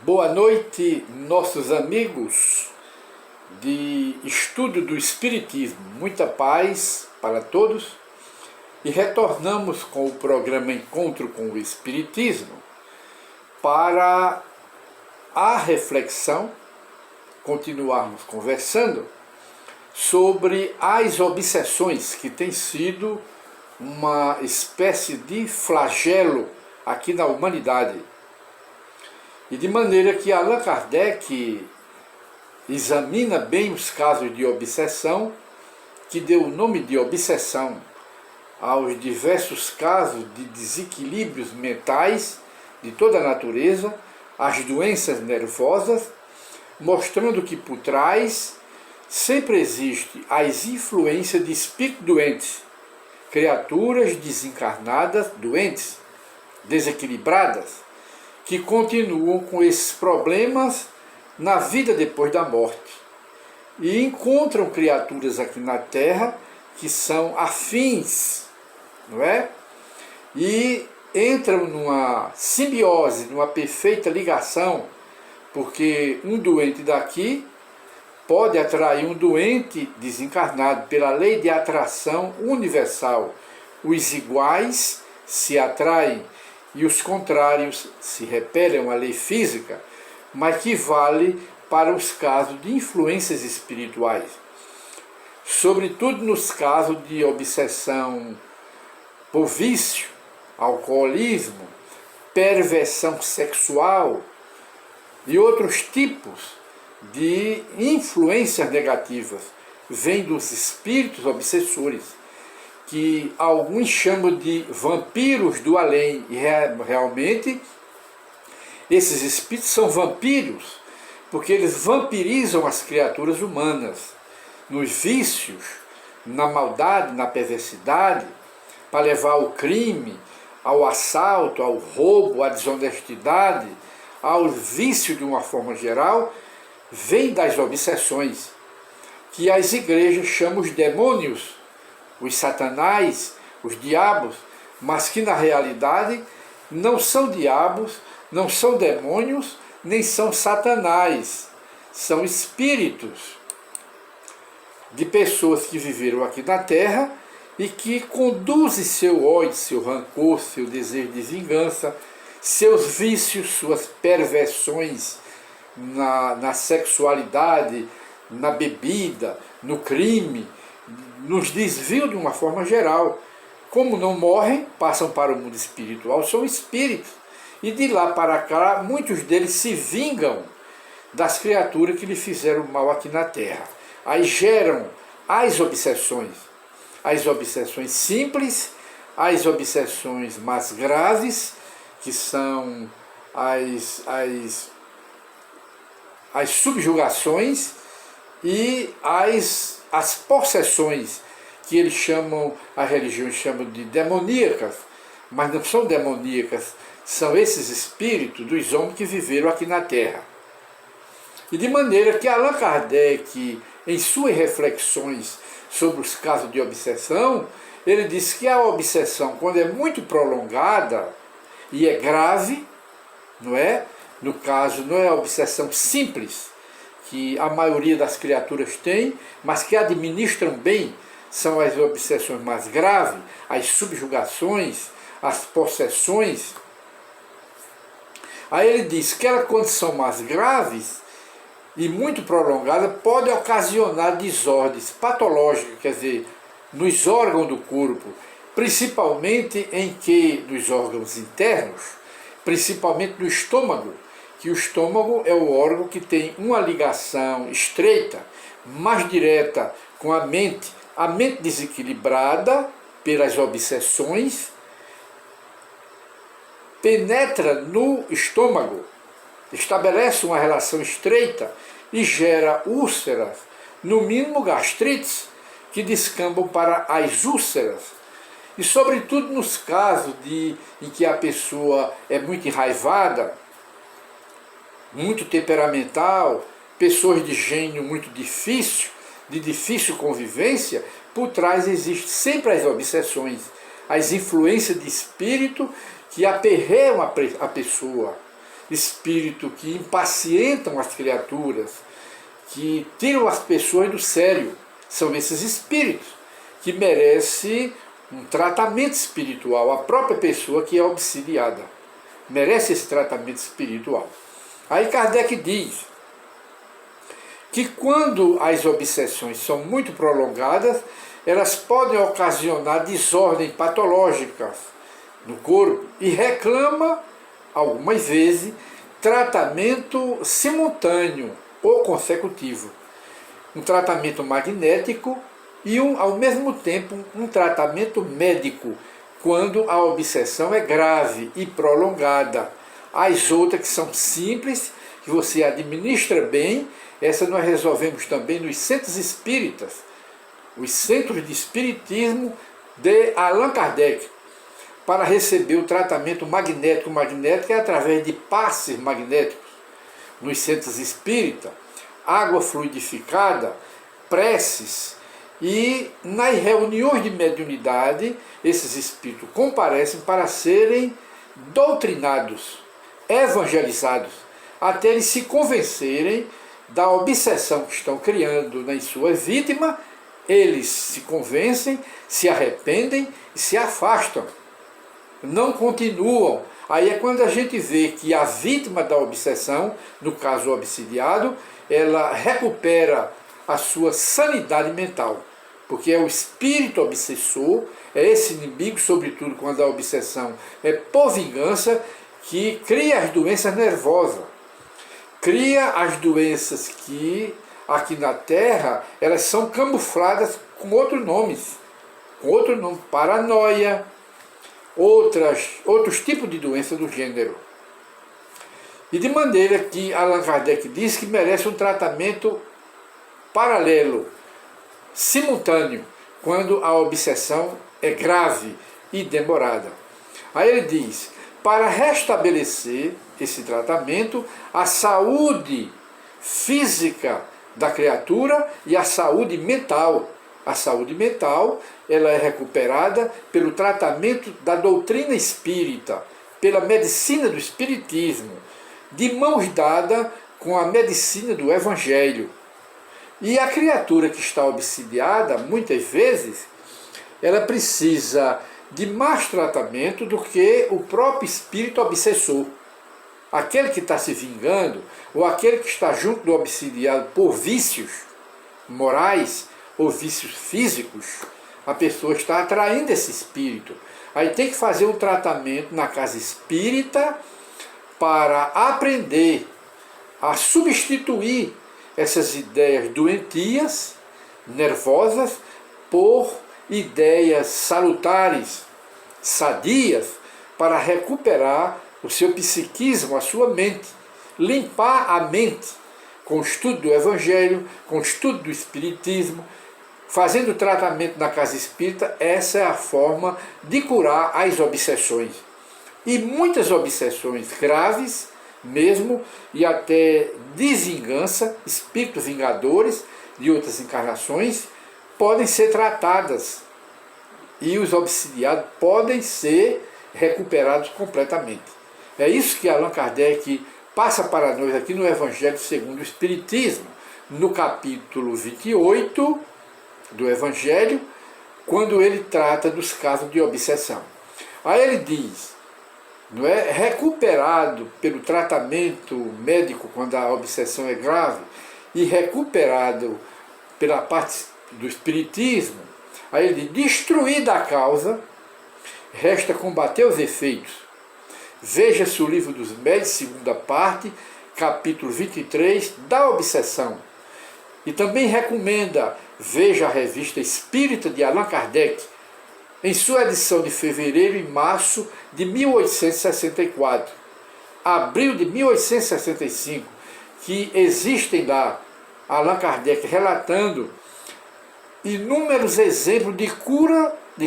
Boa noite, nossos amigos de estudo do Espiritismo. Muita paz para todos. E retornamos com o programa Encontro com o Espiritismo para a reflexão, continuarmos conversando sobre as obsessões, que tem sido uma espécie de flagelo aqui na humanidade. E de maneira que Allan Kardec examina bem os casos de obsessão, que deu o nome de obsessão aos diversos casos de desequilíbrios mentais de toda a natureza, as doenças nervosas, mostrando que por trás sempre existe as influências de espíritos doentes, criaturas desencarnadas, doentes, desequilibradas, que continuam com esses problemas na vida depois da morte. E encontram criaturas aqui na Terra que são afins, não é? E entram numa simbiose, numa perfeita ligação, porque um doente daqui pode atrair um doente desencarnado pela lei de atração universal. Os iguais se atraem e os contrários se repelem, a lei física, mas que vale para os casos de influências espirituais. Sobretudo nos casos de obsessão por vício, alcoolismo, perversão sexual e outros tipos de influências negativas, vêm dos espíritos obsessores, que alguns chamam de vampiros do além, e realmente esses espíritos são vampiros, porque eles vampirizam as criaturas humanas, nos vícios, na maldade, na perversidade, para levar ao crime, ao assalto, ao roubo, à desonestidade, ao vício de uma forma geral, vem das obsessões, que as igrejas chamam os demônios, os satanás, os diabos, mas que na realidade não são diabos, não são demônios, nem são satanás, são espíritos de pessoas que viveram aqui na Terra e que conduzem seu ódio, seu rancor, seu desejo de vingança, seus vícios, suas perversões na sexualidade, na bebida, no crime, nos desvios de uma forma geral. Como não morrem, passam para o mundo espiritual, são espíritos. E de lá para cá, muitos deles se vingam das criaturas que lhe fizeram mal aqui na Terra. Aí geram as obsessões simples, as obsessões mais graves, que são as subjugações e as possessões, que eles chamam, a religião chama de demoníacas, mas não são demoníacas, são esses espíritos dos homens que viveram aqui na Terra. E de maneira que Allan Kardec, em suas reflexões sobre os casos de obsessão, ele diz que a obsessão, quando é muito prolongada e é grave, não é? No caso, não é a obsessão simples, que a maioria das criaturas tem, mas que administram bem, são as obsessões mais graves, as subjugações, as possessões. Aí ele diz que elas, quando são mais graves e muito prolongadas, pode ocasionar desordens patológicas, quer dizer, nos órgãos do corpo, principalmente nos órgãos internos, principalmente no estômago, que o estômago é o órgão que tem uma ligação estreita, mais direta com a mente desequilibrada pelas obsessões, penetra no estômago, estabelece uma relação estreita e gera úlceras, no mínimo gastrites, que descambam para as úlceras. E sobretudo nos casos em que a pessoa é muito enraivada, muito temperamental, pessoas de gênio muito difícil, de difícil convivência, por trás existe sempre as obsessões, as influências de espírito que aperreiam a pessoa, espírito que impacientam as criaturas, que tiram as pessoas do sério. São esses espíritos que merecem um tratamento espiritual. A própria pessoa que é obsidiada merece esse tratamento espiritual. Aí Kardec diz que quando as obsessões são muito prolongadas, elas podem ocasionar desordem patológicas no corpo e reclama, algumas vezes, tratamento simultâneo ou consecutivo. Um tratamento magnético e, ao mesmo tempo, um tratamento médico, quando a obsessão é grave e prolongada. As outras que são simples, que você administra bem, essa nós resolvemos também nos centros espíritas, os centros de espiritismo de Allan Kardec, para receber o tratamento magnético. O magnético é através de passes magnéticos nos centros espíritas, água fluidificada, preces, e nas reuniões de mediunidade, esses espíritos comparecem para serem doutrinados, evangelizados, até eles se convencerem da obsessão que estão criando nas suas vítimas. Eles se convencem, se arrependem e se afastam, não continuam. Aí é quando a gente vê que a vítima da obsessão, no caso o obsidiado, ela recupera a sua sanidade mental, porque é o espírito obsessor, é esse inimigo, sobretudo quando a obsessão é por vingança, que cria as doenças nervosas, cria as doenças que aqui na Terra elas são camufladas com outros nomes, paranoia, outros tipos de doenças do gênero. E de maneira que Allan Kardec diz que merece um tratamento paralelo, simultâneo, quando a obsessão é grave e demorada. Aí ele diz, para restabelecer esse tratamento, a saúde física da criatura e a saúde mental. A saúde mental, ela é recuperada pelo tratamento da doutrina espírita, pela medicina do espiritismo, de mãos dadas com a medicina do evangelho. E a criatura que está obsidiada, muitas vezes, ela precisa de mais tratamento do que o próprio espírito obsessor. Aquele que está se vingando, ou aquele que está junto do obsidiado por vícios morais ou vícios físicos, a pessoa está atraindo esse espírito. Aí tem que fazer um tratamento na casa espírita para aprender a substituir essas ideias doentias, nervosas, por ideias salutares, sadias, para recuperar o seu psiquismo, a sua mente, limpar a mente com o estudo do Evangelho, com o estudo do Espiritismo, fazendo tratamento na casa espírita. Essa é a forma de curar as obsessões. E muitas obsessões graves mesmo, e até de vingança, espíritos vingadores de outras encarnações, podem ser tratadas e os obsidiados podem ser recuperados completamente. É isso que Allan Kardec passa para nós aqui no Evangelho segundo o Espiritismo, no capítulo 28 do Evangelho, quando ele trata dos casos de obsessão. Aí ele diz, não é, recuperado pelo tratamento médico quando a obsessão é grave e recuperado pela parte do espiritismo, aí ele diz, destruída a causa, resta combater os efeitos. Veja-se o Livro dos Médiuns, segunda parte, capítulo 23, da obsessão. E também recomenda, veja a Revista Espírita de Allan Kardec, em sua edição de fevereiro e março de 1864, abril de 1865, que existem lá, Allan Kardec relatando inúmeros exemplos de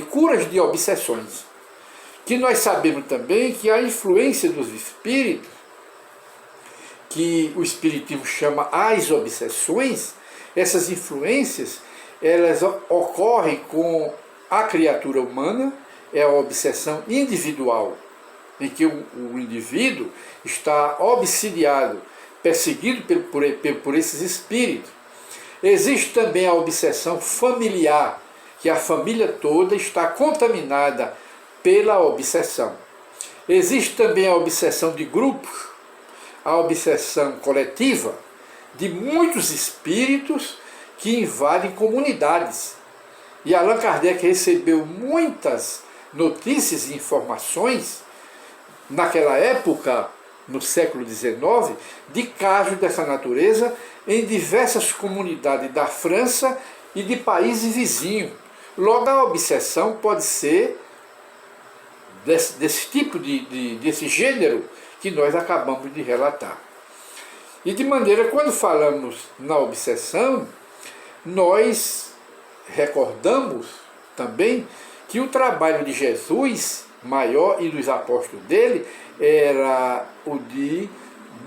curas de obsessões. Que nós sabemos também que a influência dos espíritos, que o espiritismo chama as obsessões, essas influências, elas ocorrem com a criatura humana, é a obsessão individual. em que o indivíduo está obsidiado, perseguido por esses espíritos. Existe também a obsessão familiar, que a família toda está contaminada pela obsessão. Existe também a obsessão de grupos, a obsessão coletiva, de muitos espíritos que invadem comunidades. E Allan Kardec recebeu muitas notícias e informações, naquela época, no século XIX, de casos dessa natureza em diversas comunidades da França e de países vizinhos. Logo, a obsessão pode ser desse tipo, desse gênero que nós acabamos de relatar. E de maneira, quando falamos na obsessão, nós recordamos também que o trabalho de Jesus maior e dos apóstolos dele era o de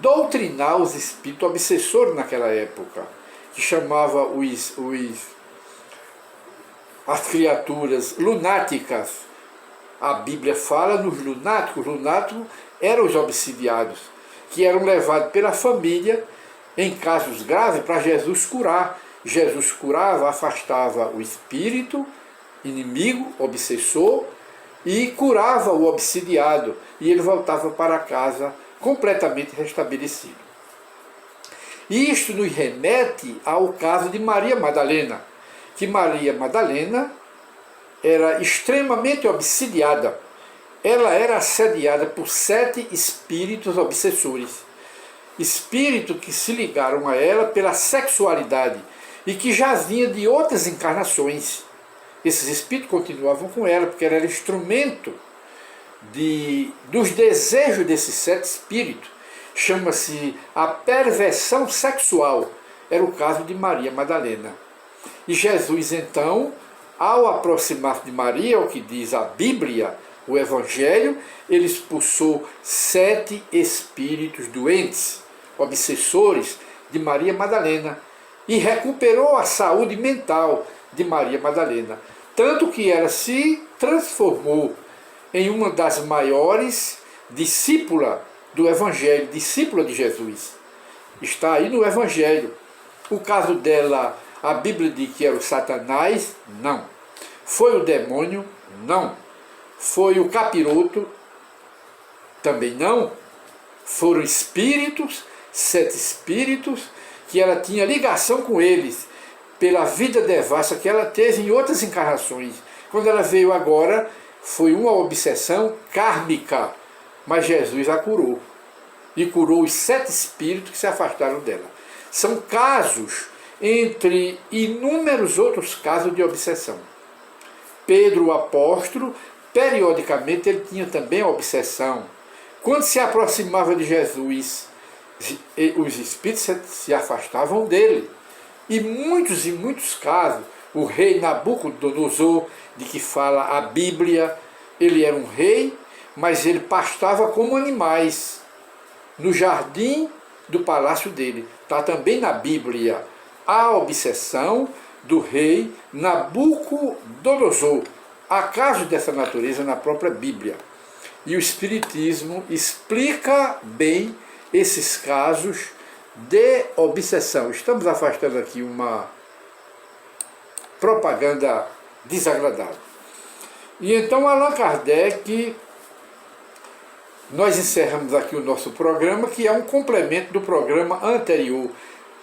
doutrinar os espíritos obsessores naquela época, que chamava as criaturas lunáticas. A Bíblia fala nos lunáticos. Lunáticos eram os obsidiados, que eram levados pela família em casos graves para Jesus curar. Jesus curava, afastava o espírito inimigo, obsessor, e curava o obsidiado, e ele voltava para casa completamente restabelecido. E isto nos remete ao caso de Maria Madalena, que Maria Madalena era extremamente obsidiada. Ela era assediada por 7 espíritos obsessores, espíritos que se ligaram a ela pela sexualidade e que jaziam de outras encarnações. Esses espíritos continuavam com ela, porque ela era instrumento dos desejos desses 7 espíritos. Chama-se a perversão sexual. Era o caso de Maria Madalena. E Jesus, então, ao aproximar-se de Maria, o que diz a Bíblia, o Evangelho, ele expulsou 7 espíritos doentes, obsessores de Maria Madalena, e recuperou a saúde mental de Maria Madalena, tanto que ela se transformou em uma das maiores discípulas do Evangelho, discípula de Jesus. Está aí no Evangelho. O caso dela, a Bíblia diz que era o Satanás? Não. Foi o demônio? Não. Foi o capiroto? Também não. Foram espíritos, 7 espíritos, que ela tinha ligação com eles, pela vida devassa que ela teve em outras encarnações. Quando ela veio agora, foi uma obsessão kármica, mas Jesus a curou. E curou os 7 espíritos que se afastaram dela. São casos entre inúmeros outros casos de obsessão. Pedro, o apóstolo, periodicamente ele tinha também a obsessão. Quando se aproximava de Jesus, os espíritos se afastavam dele. E muitos casos, o rei Nabucodonosor, de que fala a Bíblia, ele era um rei, mas ele pastava como animais no jardim do palácio dele. Está também na Bíblia a obsessão do rei Nabucodonosor. Há casos dessa natureza na própria Bíblia. E o Espiritismo explica bem esses casos de obsessão. Estamos afastando aqui uma propaganda desagradável. E então Allan Kardec, nós encerramos aqui o nosso programa, que é um complemento do programa anterior,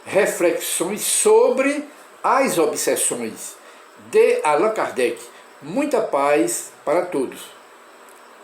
reflexões sobre as obsessões, de Allan Kardec. Muita paz para todos.